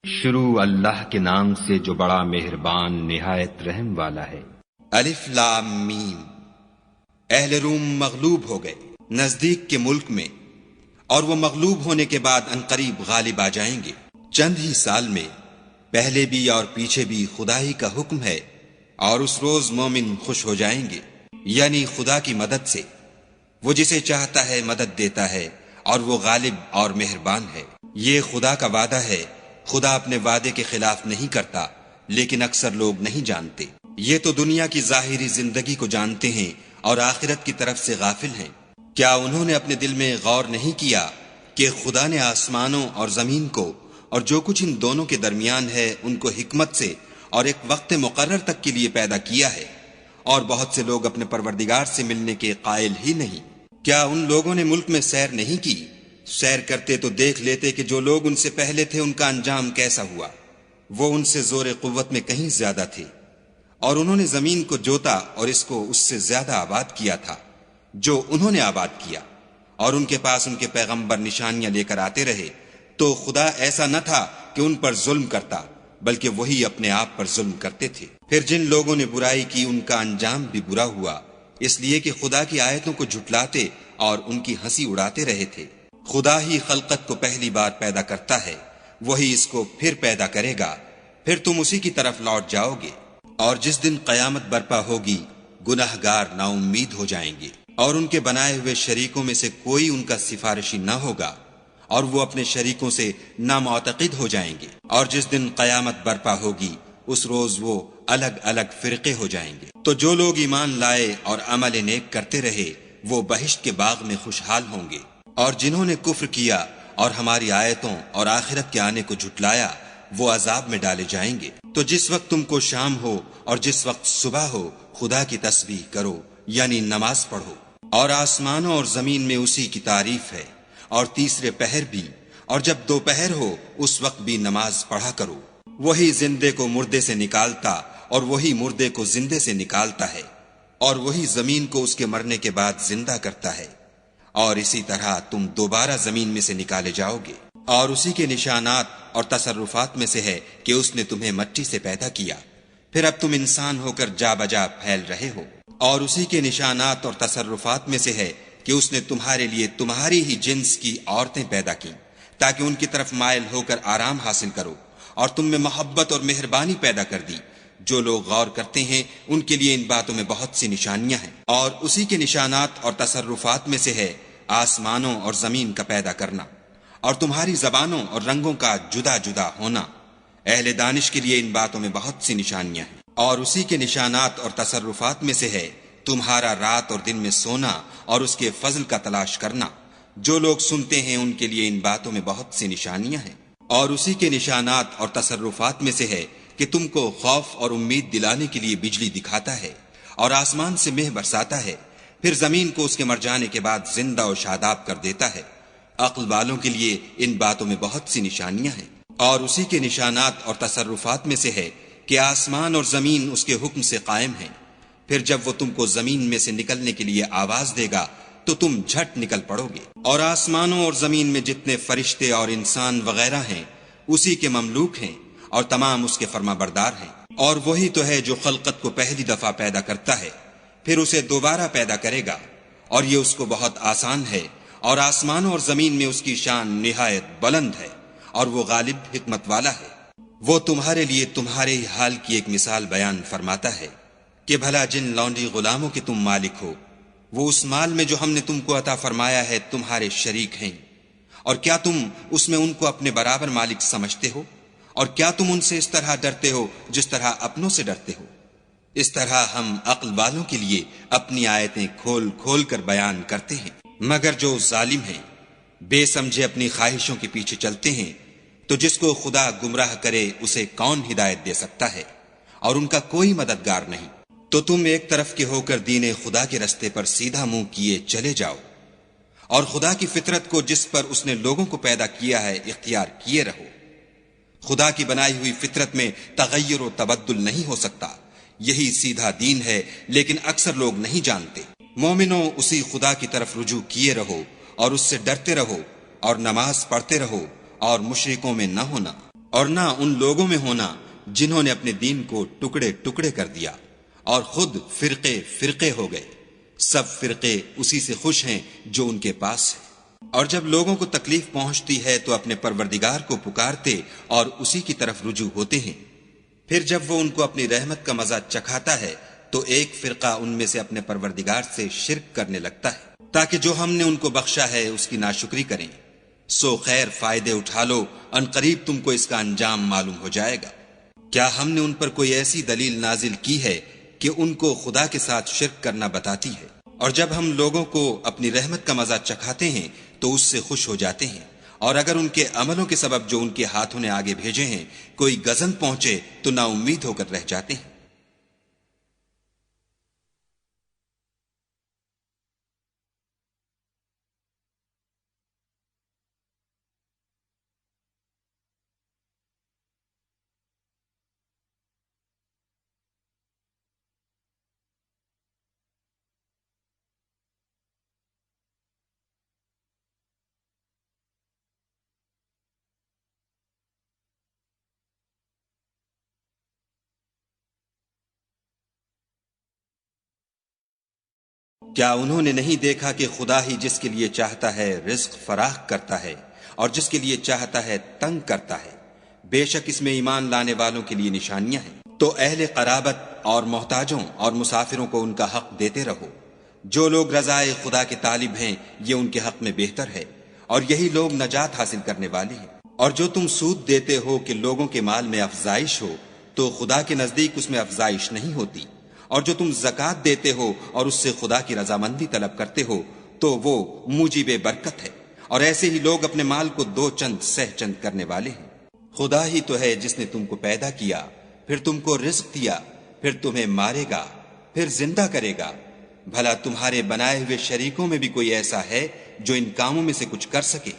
شروع اللہ کے نام سے جو بڑا مہربان نہایت رحم والا ہے۔ الف لام میم۔ اہل روم مغلوب ہو گئے نزدیک کے ملک میں، اور وہ مغلوب ہونے کے بعد عنقریب غالب آ جائیں گے۔ چند ہی سال میں پہلے بھی اور پیچھے بھی خدا ہی کا حکم ہے، اور اس روز مومن خوش ہو جائیں گے، یعنی خدا کی مدد سے۔ وہ جسے چاہتا ہے مدد دیتا ہے، اور وہ غالب اور مہربان ہے۔ یہ خدا کا وعدہ ہے، خدا اپنے وعدے کے خلاف نہیں کرتا، لیکن اکثر لوگ نہیں جانتے۔ یہ تو دنیا کی ظاہری زندگی کو جانتے ہیں اور آخرت کی طرف سے غافل ہیں۔ کیا انہوں نے اپنے دل میں غور نہیں کیا کہ خدا نے آسمانوں اور زمین کو اور جو کچھ ان دونوں کے درمیان ہے ان کو حکمت سے اور ایک وقت مقرر تک کے لیے پیدا کیا ہے، اور بہت سے لوگ اپنے پروردگار سے ملنے کے قائل ہی نہیں۔ کیا ان لوگوں نے ملک میں سیر نہیں کی؟ سیر کرتے تو دیکھ لیتے کہ جو لوگ ان سے پہلے تھے ان کا انجام کیسا ہوا۔ وہ ان سے زور قوت میں کہیں زیادہ تھے، اور انہوں نے زمین کو جوتا اور اس کو اس سے زیادہ آباد کیا تھا جو انہوں نے آباد کیا، اور ان کے پاس ان کے پیغمبر نشانیاں لے کر آتے رہے، تو خدا ایسا نہ تھا کہ ان پر ظلم کرتا، بلکہ وہی اپنے آپ پر ظلم کرتے تھے۔ پھر جن لوگوں نے برائی کی ان کا انجام بھی برا ہوا، اس لیے کہ خدا کی آیتوں کو جھٹلاتے اور ان کی ہنسی اڑاتے رہے تھے۔ خدا ہی خلقت کو پہلی بار پیدا کرتا ہے، وہی اس کو پھر پیدا کرے گا، پھر تم اسی کی طرف لوٹ جاؤ گے۔ اور جس دن قیامت برپا ہوگی گناہگار نا امید ہو جائیں گے، اور ان کے بنائے ہوئے شریکوں میں سے کوئی ان کا سفارشی نہ ہوگا، اور وہ اپنے شریکوں سے نامعتقد ہو جائیں گے۔ اور جس دن قیامت برپا ہوگی اس روز وہ الگ الگ فرقے ہو جائیں گے۔ تو جو لوگ ایمان لائے اور عمل نیک کرتے رہے وہ بہشت کے باغ میں خوشحال ہوں گے، اور جنہوں نے کفر کیا اور ہماری آیتوں اور آخرت کے آنے کو جھٹلایا وہ عذاب میں ڈالے جائیں گے۔ تو جس وقت تم کو شام ہو اور جس وقت صبح ہو خدا کی تسبیح کرو، یعنی نماز پڑھو۔ اور آسمانوں اور زمین میں اسی کی تعریف ہے، اور تیسرے پہر بھی، اور جب دوپہر ہو اس وقت بھی نماز پڑھا کرو۔ وہی زندے کو مردے سے نکالتا اور وہی مردے کو زندے سے نکالتا ہے، اور وہی زمین کو اس کے مرنے کے بعد زندہ کرتا ہے، اور اسی طرح تم دوبارہ زمین میں سے نکالے جاؤ گے۔ اور اسی کے نشانات اور تصرفات میں سے ہے کہ اس نے تمہیں مٹی سے پیدا کیا، پھر اب تم انسان ہو کر جا بجا پھیل رہے ہو۔ اور اسی کے نشانات اور تصرفات میں سے ہے کہ اس نے تمہارے لیے تمہاری ہی جنس کی عورتیں پیدا کی تاکہ ان کی طرف مائل ہو کر آرام حاصل کرو، اور تم میں محبت اور مہربانی پیدا کر دی۔ جو لوگ غور کرتے ہیں ان کے لیے ان باتوں میں بہت سی نشانیاں ہیں۔ اور اسی کے نشانات اور تصرفات میں سے ہے آسمانوں اور زمین کا پیدا کرنا، اور تمہاری زبانوں اور رنگوں کا جدا جدا ہونا۔ اہل دانش کے لیے ان باتوں میں بہت سی نشانیاں ہیں۔ اور اسی کے نشانات اور تصرفات میں سے ہے تمہارا رات اور دن میں سونا اور اس کے فضل کا تلاش کرنا۔ جو لوگ سنتے ہیں ان کے لیے ان باتوں میں بہت سی نشانیاں ہیں۔ اور اسی کے نشانات اور تصرفات میں سے ہے کہ تم کو خوف اور امید دلانے کے لیے بجلی دکھاتا ہے، اور آسمان سے مہ برساتا ہے، پھر زمین کو اس کے مر جانے کے بعد زندہ و شاداب کر دیتا ہے۔ عقل والوں کے لیے ان باتوں میں بہت سی نشانیاں ہیں۔ اور اسی کے نشانات اور تصرفات میں سے ہے کہ آسمان اور زمین اس کے حکم سے قائم ہیں، پھر جب وہ تم کو زمین میں سے نکلنے کے لیے آواز دے گا تو تم جھٹ نکل پڑو گے۔ اور آسمانوں اور زمین میں جتنے فرشتے اور انسان وغیرہ ہیں اسی کے مملوک ہیں، اور تمام اس کے فرما بردار ہیں۔ اور وہی تو ہے جو خلقت کو پہلی دفعہ پیدا کرتا ہے پھر اسے دوبارہ پیدا کرے گا، اور یہ اس کو بہت آسان ہے۔ اور آسمانوں اور زمین میں اس کی شان نہایت بلند ہے، اور وہ غالب حکمت والا ہے۔ وہ تمہارے لیے تمہارے ہی حال کی ایک مثال بیان فرماتا ہے کہ بھلا جن لونڈی غلاموں کے تم مالک ہو وہ اس مال میں جو ہم نے تم کو عطا فرمایا ہے تمہارے شریک ہیں، اور کیا تم اس میں ان کو اپنے برابر مالک سمجھتے ہو؟ اور کیا تم ان سے اس طرح ڈرتے ہو جس طرح اپنوں سے ڈرتے ہو؟ اس طرح ہم عقل والوں کے لیے اپنی آیتیں کھول کھول کر بیان کرتے ہیں۔ مگر جو ظالم ہیں بے سمجھے اپنی خواہشوں کے پیچھے چلتے ہیں، تو جس کو خدا گمراہ کرے اسے کون ہدایت دے سکتا ہے، اور ان کا کوئی مددگار نہیں۔ تو تم ایک طرف کے ہو کر دین خدا کے رستے پر سیدھا منہ کیے چلے جاؤ، اور خدا کی فطرت کو جس پر اس نے لوگوں کو پیدا کیا ہے اختیار کیے رہو۔ خدا کی بنائی ہوئی فطرت میں تغیر و تبدل نہیں ہو سکتا، یہی سیدھا دین ہے، لیکن اکثر لوگ نہیں جانتے۔ مومنوں اسی خدا کی طرف رجوع کیے رہو اور اس سے ڈرتے رہو، اور نماز پڑھتے رہو اور مشرکوں میں نہ ہونا۔ اور نہ ان لوگوں میں ہونا جنہوں نے اپنے دین کو ٹکڑے ٹکڑے کر دیا اور خود فرقے فرقے ہو گئے۔ سب فرقے اسی سے خوش ہیں جو ان کے پاس ہے، اور جب لوگوں کو تکلیف پہنچتی ہے تو اپنے پروردگار کو پکارتے اور اسی کی طرف رجوع ہوتے ہیں۔ پھر جب وہ ان کو اپنی رحمت کا مزہ چکھاتا ہے تو ایک فرقہ ان میں سے اپنے پروردگار سے شرک کرنے لگتا ہے تاکہ جو ہم نے ان کو بخشا ہے اس کی ناشکری کریں۔ سو خیر فائدے اٹھا لو، ان قریب تم کو اس کا انجام معلوم ہو جائے گا۔ کیا ہم نے ان پر کوئی ایسی دلیل نازل کی ہے کہ ان کو خدا کے ساتھ شرک کرنا بتاتی ہے؟ اور جب ہم لوگوں کو اپنی رحمت کا مزہ چکھاتے ہیں تو اس سے خوش ہو جاتے ہیں، اور اگر ان کے عملوں کے سبب جو ان کے ہاتھوں نے آگے بھیجے ہیں کوئی گزن پہنچے تو نا امید ہو کر رہ جاتے ہیں۔ کیا انہوں نے نہیں دیکھا کہ خدا ہی جس کے لیے چاہتا ہے رزق فراخ کرتا ہے اور جس کے لیے چاہتا ہے تنگ کرتا ہے؟ بے شک اس میں ایمان لانے والوں کے لیے نشانیاں ہیں۔ تو اہل قرابت اور محتاجوں اور مسافروں کو ان کا حق دیتے رہو۔ جو لوگ رضائے خدا کے طالب ہیں یہ ان کے حق میں بہتر ہے، اور یہی لوگ نجات حاصل کرنے والے ہیں۔ اور جو تم سود دیتے ہو کہ لوگوں کے مال میں افزائش ہو، تو خدا کے نزدیک اس میں افزائش نہیں ہوتی۔ اور جو تم زکوٰۃ دیتے ہو اور اس سے خدا کی رضامندی طلب کرتے ہو تو وہ موجب برکت ہے، اور ایسے ہی لوگ اپنے مال کو دو چند سہ چند کرنے والے ہیں۔ خدا ہی تو ہے جس نے تم کو پیدا کیا، پھر تم کو رزق دیا، پھر تمہیں مارے گا، پھر زندہ کرے گا۔ بھلا تمہارے بنائے ہوئے شریکوں میں بھی کوئی ایسا ہے جو ان کاموں میں سے کچھ کر سکے؟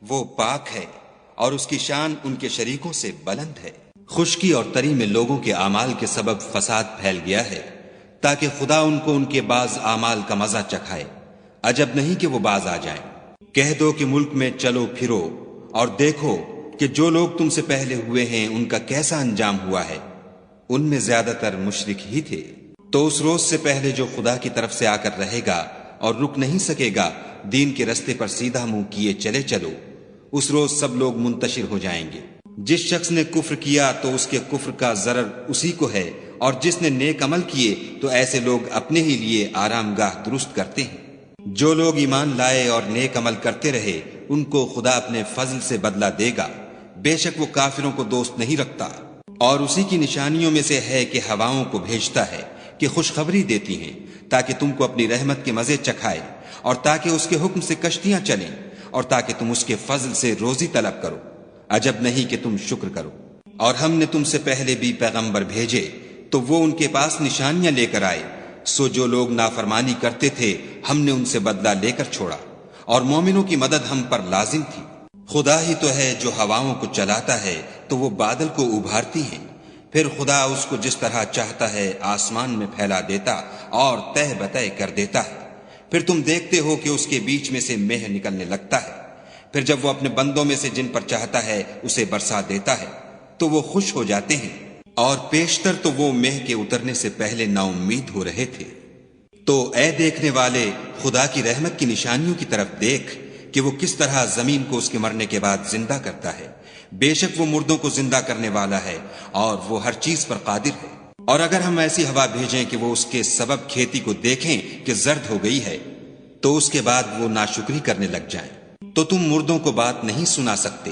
وہ پاک ہے اور اس کی شان ان کے شریکوں سے بلند ہے۔ خشکی اور تری میں لوگوں کے اعمال کے سبب فساد پھیل گیا ہے تاکہ خدا ان کو ان کے بعض اعمال کا مزہ چکھائے۔ عجب نہیں کہ وہ باز آ جائیں۔ کہہ دو کہ ملک میں چلو پھرو اور دیکھو کہ جو لوگ تم سے پہلے ہوئے ہیں ان کا کیسا انجام ہوا ہے، ان میں زیادہ تر مشرک ہی تھے۔ تو اس روز سے پہلے جو خدا کی طرف سے آ کر رہے گا اور رک نہیں سکے گا، دین کے رستے پر سیدھا منہ کیے چلے چلو، اس روز سب لوگ منتشر ہو جائیں گے۔ جس شخص نے کفر کیا تو اس کے کفر کا ضرر اسی کو ہے، اور جس نے نیک عمل کیے تو ایسے لوگ اپنے ہی لیے آرام گاہ درست کرتے ہیں۔ جو لوگ ایمان لائے اور نیک عمل کرتے رہے ان کو خدا اپنے فضل سے بدلہ دے گا، بے شک وہ کافروں کو دوست نہیں رکھتا۔ اور اسی کی نشانیوں میں سے ہے کہ ہواؤں کو بھیجتا ہے کہ خوشخبری دیتی ہیں تاکہ تم کو اپنی رحمت کے مزے چکھائے، اور تاکہ اس کے حکم سے کشتیاں چلیں، اور تاکہ تم اس کے فضل سے روزی طلب کرو۔ عجب نہیں کہ تم شکر کرو۔ اور ہم نے تم سے پہلے بھی پیغمبر بھیجے تو وہ ان کے پاس نشانیاں لے کر آئے، سو جو لوگ نافرمانی کرتے تھے ہم نے ان سے بدلہ لے کر چھوڑا، اور مومنوں کی مدد ہم پر لازم تھی۔ خدا ہی تو ہے جو ہواؤں کو چلاتا ہے تو وہ بادل کو ابھارتی ہیں، پھر خدا اس کو جس طرح چاہتا ہے آسمان میں پھیلا دیتا اور تہ بتہ کر دیتا ہے۔ پھر تم دیکھتے ہو کہ اس کے بیچ میں سے مہ نکلنے لگتا ہے، پھر جب وہ اپنے بندوں میں سے جن پر چاہتا ہے اسے برسا دیتا ہے تو وہ خوش ہو جاتے ہیں، اور پیشتر تو وہ مہ کے اترنے سے پہلے نا امید ہو رہے تھے۔ تو اے دیکھنے والے، خدا کی رحمت کی نشانیوں کی طرف دیکھ کہ وہ کس طرح زمین کو اس کے مرنے کے بعد زندہ کرتا ہے۔ بے شک وہ مردوں کو زندہ کرنے والا ہے اور وہ ہر چیز پر قادر ہے۔ اور اگر ہم ایسی ہوا بھیجیں کہ وہ اس کے سبب کھیتی کو دیکھیں کہ زرد ہو گئی ہے تو اس کے بعد وہ ناشکری کرنے لگ جائیں، تو تم مردوں کو بات نہیں سنا سکتے،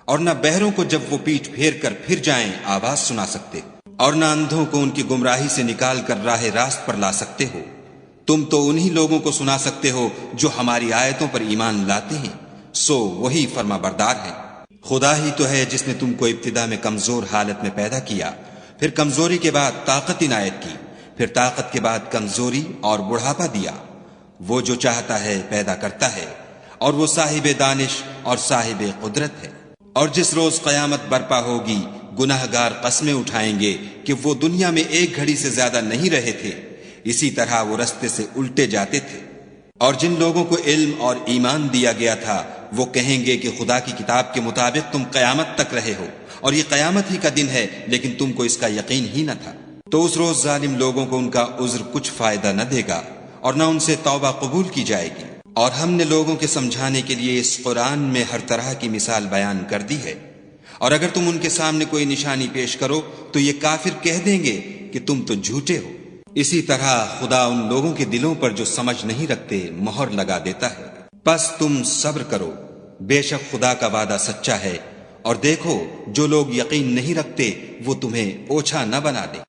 اور نہ بہروں کو جب وہ پیٹھ پھیر کر پھر جائیں آواز سنا سکتے، اور نہ اندھوں کو ان کی گمراہی سے نکال کر راہ راست پر لا سکتے ہو۔ تم تو انہی لوگوں کو سنا سکتے ہو جو ہماری آیتوں پر ایمان لاتے ہیں، سو وہی فرما بردار ہے۔ خدا ہی تو ہے جس نے تم کو ابتدا میں کمزور حالت میں پیدا کیا، پھر کمزوری کے بعد طاقت عنایت کی، پھر طاقت کے بعد کمزوری اور بڑھاپا دیا۔ وہ جو چاہتا ہے پیدا کرتا ہے، اور وہ صاحب دانش اور صاحب قدرت ہے۔ اور جس روز قیامت برپا ہوگی گناہ گار قسمیں اٹھائیں گے کہ وہ دنیا میں ایک گھڑی سے زیادہ نہیں رہے تھے، اسی طرح وہ رستے سے الٹے جاتے تھے۔ اور جن لوگوں کو علم اور ایمان دیا گیا تھا وہ کہیں گے کہ خدا کی کتاب کے مطابق تم قیامت تک رہے ہو، اور یہ قیامت ہی کا دن ہے لیکن تم کو اس کا یقین ہی نہ تھا۔ تو اس روز ظالم لوگوں کو ان کا عذر کچھ فائدہ نہ دے گا اور نہ ان سے توبہ قبول کی جائے گی۔ اور ہم نے لوگوں کے سمجھانے کے لیے اس قرآن میں ہر طرح کی مثال بیان کر دی ہے، اور اگر تم ان کے سامنے کوئی نشانی پیش کرو تو یہ کافر کہہ دیں گے کہ تم تو جھوٹے ہو۔ اسی طرح خدا ان لوگوں کے دلوں پر جو سمجھ نہیں رکھتے مہر لگا دیتا ہے۔ پس تم صبر کرو، بے شک خدا کا وعدہ سچا ہے، اور دیکھو جو لوگ یقین نہیں رکھتے وہ تمہیں اوچھا نہ بنا دیں۔